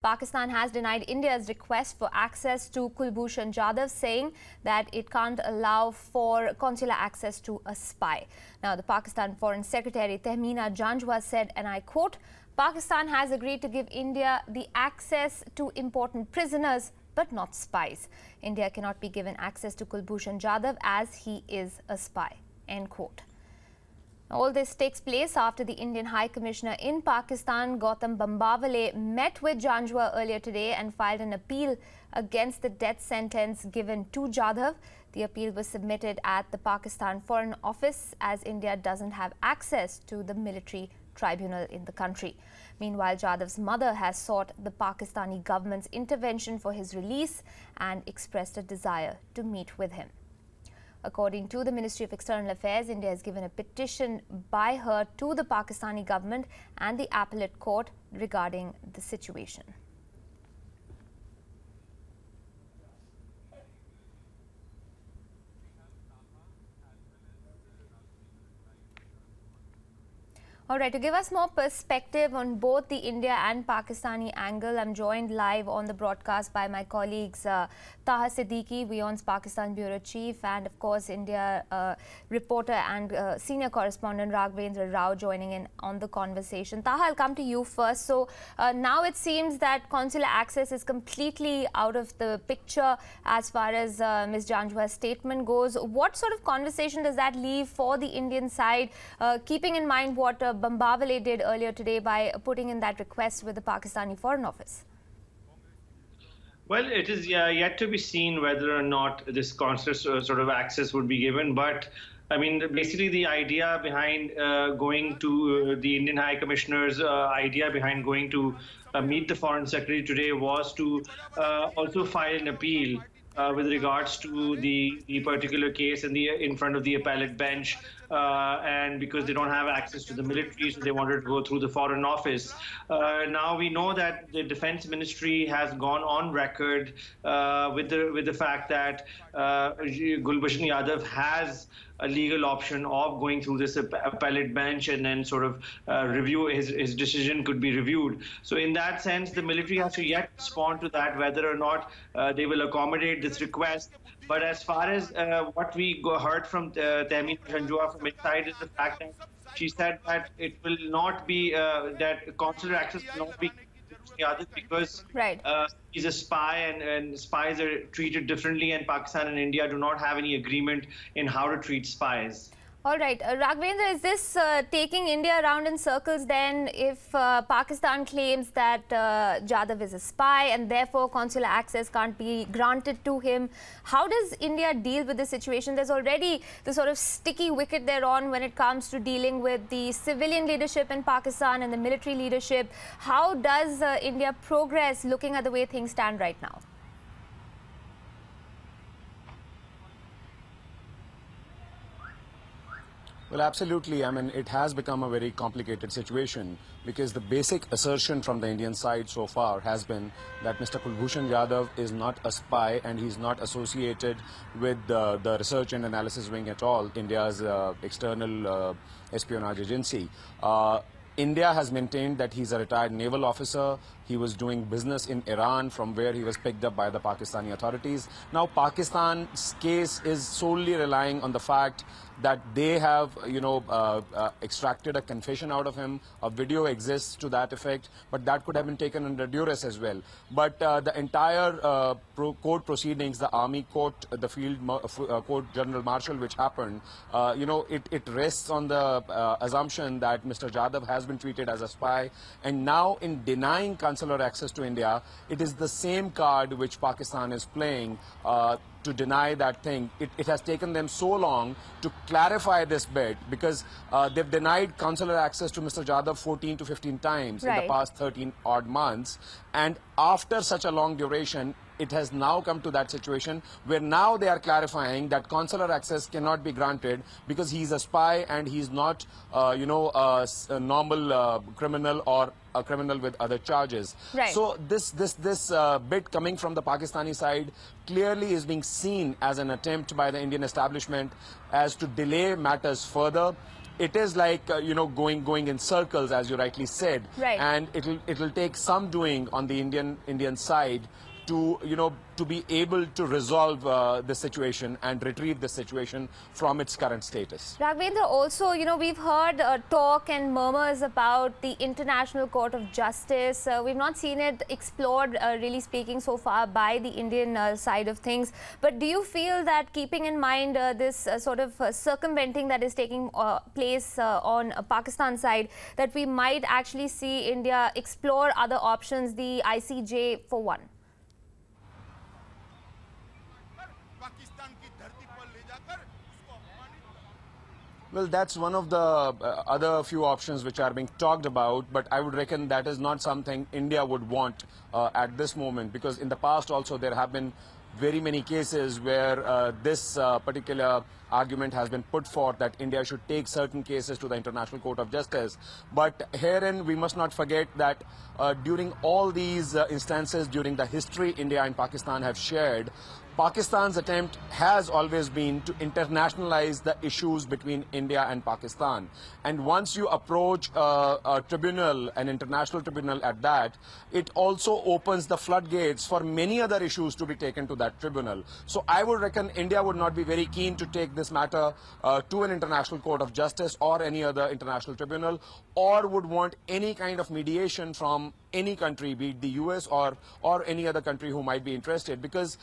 Pakistan has denied India's request for access to Kulbhushan Jadhav, saying that it can't allow for consular access to a spy. Now, the Pakistan Foreign Secretary Tehmina Janjua said, and I quote, "Pakistan has agreed to give India the access to important prisoners, but not spies. India cannot be given access to Kulbhushan Jadhav as he is a spy," end quote. All this takes place after the Indian High Commissioner in Pakistan, Gautam Bambawale, met with Janjua earlier today and filed an appeal against the death sentence given to Jadhav. The appeal was submitted at the Pakistan Foreign Office as India doesn't have access to the military tribunal in the country. Meanwhile, Jadhav's mother has sought the Pakistani government's intervention for his release and expressed a desire to meet with him. According to the Ministry of External Affairs, India has given a petition by her to the Pakistani government and the appellate court regarding the situation. All right, to give us more perspective on both the India and Pakistani angle, I'm joined live on the broadcast by my colleagues Taha Siddiqui, WION's Pakistan Bureau Chief, and of course India reporter and senior correspondent Raghavendra Rao joining in on the conversation. Taha, I'll come to you first. So now it seems that consular access is completely out of the picture as far as Ms. Janjua's statement goes. What sort of conversation does that leave for the Indian side, keeping in mind what Bambawale did earlier today by putting in that request with the Pakistani Foreign Office? Well, it is yet to be seen whether or not this consular sort of access would be given. But I mean, basically the idea behind going to the Indian High Commissioner's idea behind going to meet the Foreign Secretary today was to also file an appeal with regards to the particular case in front of the appellate bench, and because they don't have access to the military, so they wanted to go through the Foreign Office. Now we know that the Defense Ministry has gone on record with the fact that Kulbhushan Jadhav has a legal option of going through this appellate bench, and then sort of review his decision could be reviewed. So in that sense, the military has to yet respond to that, whether or not they will accommodate this request. But as far as what we heard from Tehmina Janjua from inside is the fact that she said that it will not be, that consular access will not be because he's a spy, and spies are treated differently, and Pakistan and India do not have any agreement in how to treat spies. All right. Raghavendra, is this taking India around in circles then if Pakistan claims that Jadhav is a spy and therefore consular access can't be granted to him? How does India deal with this situation? There's already the sort of sticky wicket they're on when it comes to dealing with the civilian leadership in Pakistan and the military leadership. How does India progress looking at the way things stand right now? Well, absolutely. I mean, it has become a very complicated situation because the basic assertion from the Indian side so far has been that Mr. Kulbhushan Jadhav is not a spy and he's not associated with the research and analysis wing at all, India's external espionage agency. India has maintained that he's a retired naval officer. He was doing business in Iran, from where he was picked up by the Pakistani authorities. Now, Pakistan's case is solely relying on the fact that they have, extracted a confession out of him. A video exists to that effect, but that could have been taken under duress as well. But the entire court proceedings, the army court, the field court general marshal, which happened, it rests on the assumption that Mr. Jadhav has been treated as a spy. And now, in denying consular access to India, it is the same card which Pakistan is playing to deny that thing. It has taken them so long to clarify this bit because they've denied consular access to Mr. Jadhav 14 to 15 times in the past 13 odd months. And after such a long duration, it has now come to that situation where now they are clarifying that consular access cannot be granted because he's a spy and he's not, a normal criminal or a criminal with other charges. So this bit coming from the Pakistani side clearly is being seen as an attempt by the Indian establishment as to delay matters further. it is like going in circles, as you rightly said, Right. and it'll take some doing on the Indian side to to be able to resolve the situation and retrieve the situation from its current status. Raghavendra, also, we've heard talk and murmurs about the International Court of Justice. We've not seen it explored, really speaking, so far by the Indian side of things. But do you feel that, keeping in mind this sort of circumventing that is taking place on Pakistan side, that we might actually see India explore other options, the ICJ for one? Well, that's one of the other few options which are being talked about, but I would reckon that is not something India would want at this moment, because in the past also there have been very many cases where this particular argument has been put forth that India should take certain cases to the International Court of Justice. But herein we must not forget that during all these instances, during the history India and Pakistan have shared, Pakistan's attempt has always been to internationalize the issues between India and Pakistan. And once you approach a tribunal, an international tribunal at that, it also opens the floodgates for many other issues to be taken to that tribunal. So I would reckon India would not be very keen to take this matter to an International Court of Justice or any other international tribunal, or would want any kind of mediation from any country, be it the US or any other country who might be interested, because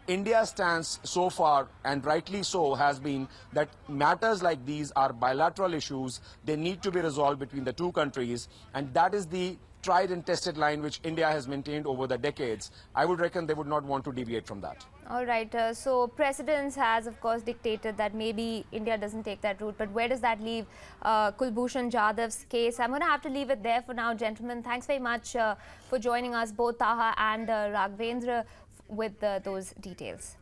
India's stance so far, and rightly so, has been that matters like these are bilateral issues. They need to be resolved between the two countries, and that is the tried and tested line which India has maintained over the decades. I would reckon they would not want to deviate from that. All right. So precedence has, of course, dictated that maybe India doesn't take that route. But where does that leave Kulbhushan Jadhav's case? I'm going to have to leave it there for now, gentlemen. Thanks very much for joining us, both Taha and Raghavendra, with those details.